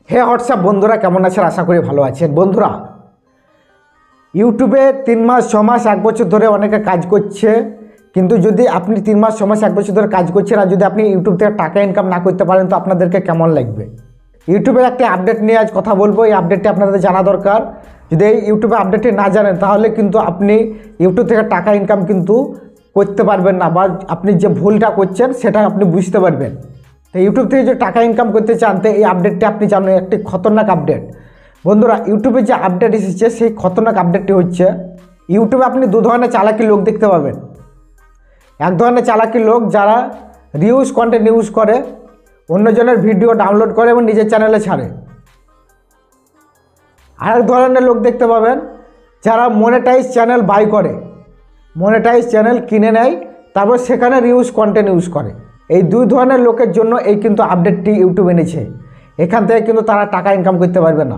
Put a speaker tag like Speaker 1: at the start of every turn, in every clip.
Speaker 1: হে WhatsApp বন্ধুরা, কেমন আছেন? আশা করি ভালো আছেন। বন্ধুরা, ইউটিউবে 3 মাস 6 মাস 1 বছর ধরে অনেকে কাজ করছে, কিন্তু যদি আপনি 3 মাস 6 মাস 1 বছর ধরে কাজ করছেন আর যদি আপনি ইউটিউব থেকে টাকা ইনকাম না করতে পারেন তো আপনাদেরকে কেমন লাগবে? ইউটিউবের একটা আপডেট নিয়ে আজ কথা বলবো। এই আপডেটটি আপনাদের জানা দরকার। যদি এই ইউটিউবে আপডেটটি না জানেন তাহলে কিন্তু আপনি ইউটিউব থেকে টাকা ইনকাম কিন্তু করতে পারবেন না, বা আপনি যে ভুলটা করছেন সেটা আপনি বুঝতে পারবেন। তো ইউটিউব থেকে যে টাকা ইনকাম করতে চান তো এই আপডেটটি আপনি জানেন, একটি খতরনাক আপডেট। বন্ধুরা, ইউটিউবে যে আপডেট এসেছে সেই খতরনাক আপডেটটি হচ্ছে, ইউটিউবে আপনি দু ধরনের চালাকি লোক দেখতে পাবেন। এক ধরনের চালাকি লোক যারা রিউজ কন্টেন্ট ইউজ করে, অন্যজনের ভিডিও ডাউনলোড করে এবং নিজের চ্যানেলে ছাড়ে। আরেক ধরনের লোক দেখতে পাবেন যারা মনিটাইজ চ্যানেল বাই করে, মনিটাইজ চ্যানেল কিনে নেয়, তারপর সেখানে রিউজ কন্টেন্ট ইউজ করে। এই দুই ধরনের লোকের জন্য এই কিন্তু আপডেটটি ইউটিউব এনেছে। এখান থেকে কিন্তু তারা টাকা ইনকাম করতে পারবে না।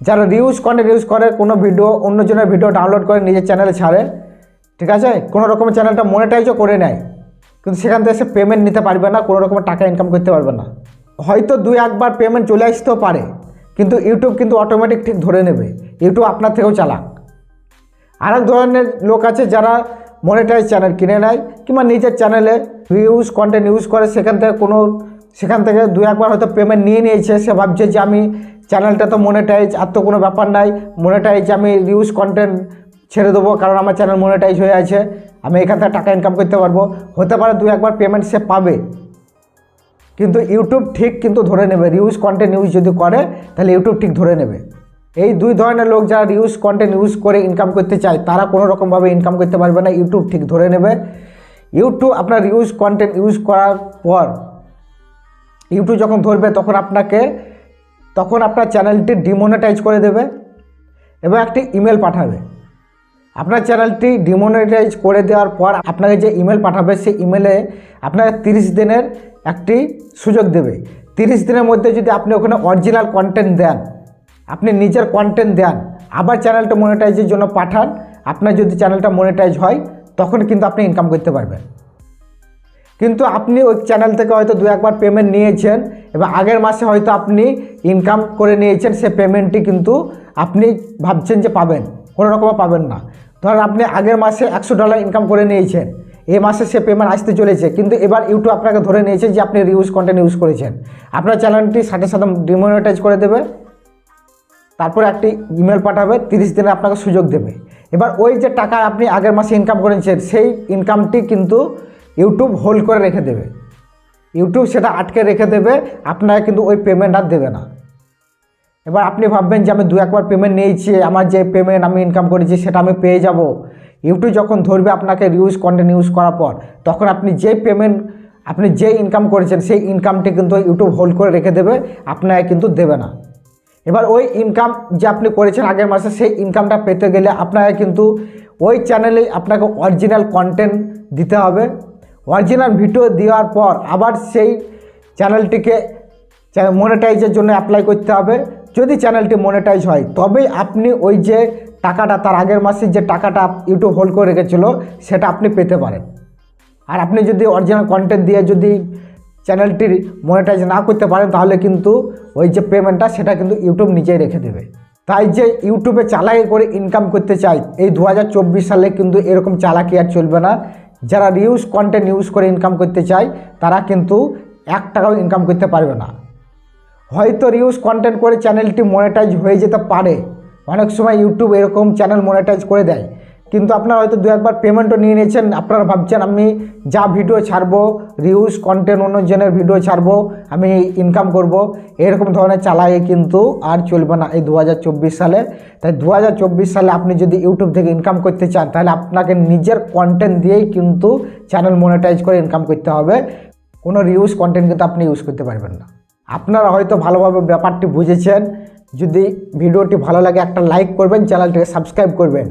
Speaker 1: যারা রিউজ কন্টেন্ট ইউজ করে, কোনো ভিডিও অন্যজনের ভিডিও ডাউনলোড করে নিজের চ্যানেলে ছাড়ে, ঠিক আছে, কোনো রকমের চ্যানেলটা মনিটাইজও করে নেয়, কিন্তু সেখান থেকে সে পেমেন্ট নিতে পারবে না, কোনো রকমের টাকা ইনকাম করতে পারবে না। হয়তো 2-1 বার পেমেন্ট চলে আসতেও পারে, কিন্তু ইউটিউব কিন্তু অটোমেটিক ঠিক ধরে নেবে। ইউটিউব আপনার থেকেও চালাক। আরেক ধরনের লোক আছে যারা মনিটাইজ চ্যানেল কিনে নেয় কিংবা নিজের চ্যানেলে রিউজ কন্টেন্ট ইউজ করে, সেখান থেকে 2-1 বার হয়তো পেমেন্ট নিয়ে নিয়েছে। সে ভাবছে যে আমি চ্যানেলটা তো মনিটাইজ, আর তো কোনো ব্যাপার নাই, মনিটাইজ আমি রিউজ কন্টেন্ট ছেড়ে দেবো কারণ আমার চ্যানেল মনিটাইজ হয়ে আছে, আমি এখান থেকে টাকা ইনকাম করতে পারবো। হতে পারে 2-1 বার পেমেন্ট সে পাবে, কিন্তু ইউটিউব ঠিক কিন্তু ধরে নেবে। রিউজ কন্টেন্ট ইউজ যদি করে তাহলে ইউটিউব ঠিক ধরে নেবে। এই দুই ধরনের লোক যারা রিউজ কন্টেন্ট ইউজ করে ইনকাম করতে চায় তারা কোনো রকমভাবে ইনকাম করতে পারবে না, ইউটিউব ঠিক ধরে নেবে। ইউটিউব আপনার রিউজ কন্টেন্ট ইউজ করার পর ইউটিউব যখন ধরবে তখন আপনার চ্যানেলটি ডিমনিটাইজ করে দেবে এবং একটি ইমেল পাঠাবে। আপনার চ্যানেলটি ডিমনিটাইজ করে দেওয়ার পর আপনাকে যে ইমেল পাঠাবে সেই ইমেলে আপনাকে 30 দিনের একটি সুযোগ দেবে। 30 দিনের মধ্যে যদি আপনি ওখানে অরিজিনাল কন্টেন্ট দেন, আপনি নিজের কন্টেন্ট দেন, আবার চ্যানেলটা মনিটাইজের জন্য পাঠান, আপনার যদি চ্যানেলটা মনিটাইজ হয় তখন কিন্তু আপনি ইনকাম করতে পারবেন। কিন্তু আপনি ওই চ্যানেল থেকে হয়তো 2-1 বার পেমেন্ট নিয়েছেন এবং আগের মাসে হয়তো আপনি ইনকাম করে নিয়েছেন, সে পেমেন্টটি কিন্তু আপনি ভাবছেন যে পাবেন, কোনো রকমে পাবেন না। ধরেন আপনি আগের মাসে $100 ইনকাম করে নিয়েছেন, এই মাসে সে পেমেন্ট আসতে চলেছে, কিন্তু এবার ইউটিউব আপনাকে ধরে নিয়েছে যে আপনি রিউজ কন্টেন্ট ইউজ করেছেন। আপনার চ্যানেলটি সাথে সাথে ডিমনিটাইজ করে দেবে, তারপরে একটি ইমেল পাঠাবে, 30 দিনে আপনাকে সুযোগ দেবে। এবার ওই যে টাকা আপনি আগের মাসে ইনকাম করেছেন সেই ইনকামটি কিন্তু ইউটিউব হোল্ড করে রেখে দেবে, ইউটিউব সেটা আটকে রেখে দেবে, আপনাকে কিন্তু ওই পেমেন্ট আর দেবে না। এবার আপনি ভাববেন যে আমি 2-1 বার পেমেন্ট নিয়েছি, আমার যে পেমেন্ট আমি ইনকাম করেছি সেটা আমি পেয়ে যাব। ইউটিউব যখন ধরবে আপনাকে রিউজ কন্টেন্ট ইউজ করার পর, তখন আপনি যে ইনকাম করেছেন সেই ইনকামটি কিন্তু ইউটিউব হোল্ড করে রেখে দেবে, আপনাকে কিন্তু দেবে না। এবার ওই ইনকাম যে আপনি করেছেন আগের মাসে সেই ইনকামটা পেতে গেলে আপনাকে কিন্তু ওই চ্যানেলে আপনাকে অরিজিনাল কন্টেন্ট দিতে হবে। অরিজিনাল ভিডিও দেওয়ার পর আবার সেই চ্যানেলটিকে মনিটাইজের জন্য অ্যাপ্লাই করতে হবে। যদি চ্যানেলটি মনিটাইজ হয় তবেই আপনি ওই যে টাকাটা, তার আগের মাসের যে টাকাটা ইউটিউব হোল্ড করে রেখেছিল সেটা আপনি পেতে পারেন। আর আপনি যদি অরিজিনাল কন্টেন্ট দিয়ে যদি চ্যানেলটি মনিটাইজ না করতে পারেন তাহলে কিন্তু ওই যে পেমেন্টটা সেটা কিন্তু ইউটিউব নিজেই রেখে দেবে। তাই যে ইউটিউবে চালাকি করে ইনকাম করতে চাই, এই 2024 সালে কিন্তু এরকম চালাকি আর চলবে না। যারা রিউজ কন্টেন্ট ইউজ করে ইনকাম করতে চায় তারা কিন্তু 1 টাকাও ইনকাম করতে পারবে না। হয়তো রিউজ কন্টেন্ট করে চ্যানেলটি মনিটাইজ হয়ে যেতে পারে, অনেক সময় ইউটিউব এরকম চ্যানেল মনিটাইজ করে দেয়, কিন্তু আপনারা হয়তো 2-1 বার পেমেন্টও নিয়ে নিয়েছেন। আপনারা ভাবছেন আমি যা ভিডিও ছাড়বো, রিউজ কন্টেন্ট অন্যজনের ভিডিও ছাড়বো, আমি ইনকাম করব, এরকম ধরনের চালাকি কিন্তু আর চলবে না এই 2024 সালে। তাই 2024 সালে আপনি যদি ইউটিউব থেকে ইনকাম করতে চান তাহলে আপনাকে নিজের কন্টেন্ট দিয়েই কিন্তু চ্যানেল মনিটাইজ করে ইনকাম করতে হবে। কোনো রিউজ কন্টেন্ট কিন্তু আপনি ইউজ করতে পারবেন না। আপনারা হয়তো ভালোভাবে ব্যাপারটি বুঝেছেন। যদি ভিডিওটি ভালো লাগে একটা লাইক করবেন, চ্যানেলটিকে সাবস্ক্রাইব করবেন।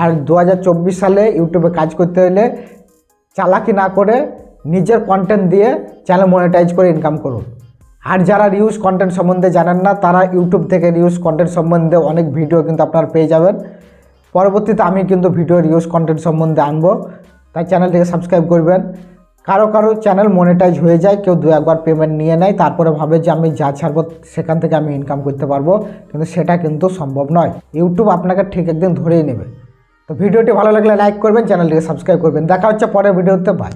Speaker 1: আর 2024 সালে ইউটিউবে কাজ করতে হলে চালাকি না করে নিজের কন্টেন্ট দিয়ে চ্যানেল মনিটাইজ করে ইনকাম করুন। আর যারা রিউজ কন্টেন্ট সম্বন্ধে জানেন না তারা ইউটিউব থেকে রিউজ কন্টেন্ট সম্বন্ধে অনেক ভিডিও কিন্তু আপনারা পেয়ে যাবেন। পরবর্তীতে আমি কিন্তু ভিডিও রিউজ কন্টেন্ট সম্বন্ধে আনবো, তাই চ্যানেলটিকে সাবস্ক্রাইব করবেন। কারো কারো চ্যানেল মনিটাইজ হয়ে যায়, কেউ দু একবার পেমেন্ট নিয়ে নেয়, তারপরে ভাবে যে আমি যা ছাড়বো সেখান থেকে আমি ইনকাম করতে পারবো, কিন্তু সেটা কিন্তু সম্ভব নয়। ইউটিউব আপনাকে ঠিক একদিন ধরেই নেবে। তো ভিডিওটি ভালো লাগলে লাইক করবেন, চ্যানেলটিকে সাবস্ক্রাইব করবেন। দেখা হচ্ছে পরের ভিডিওতে, বাই।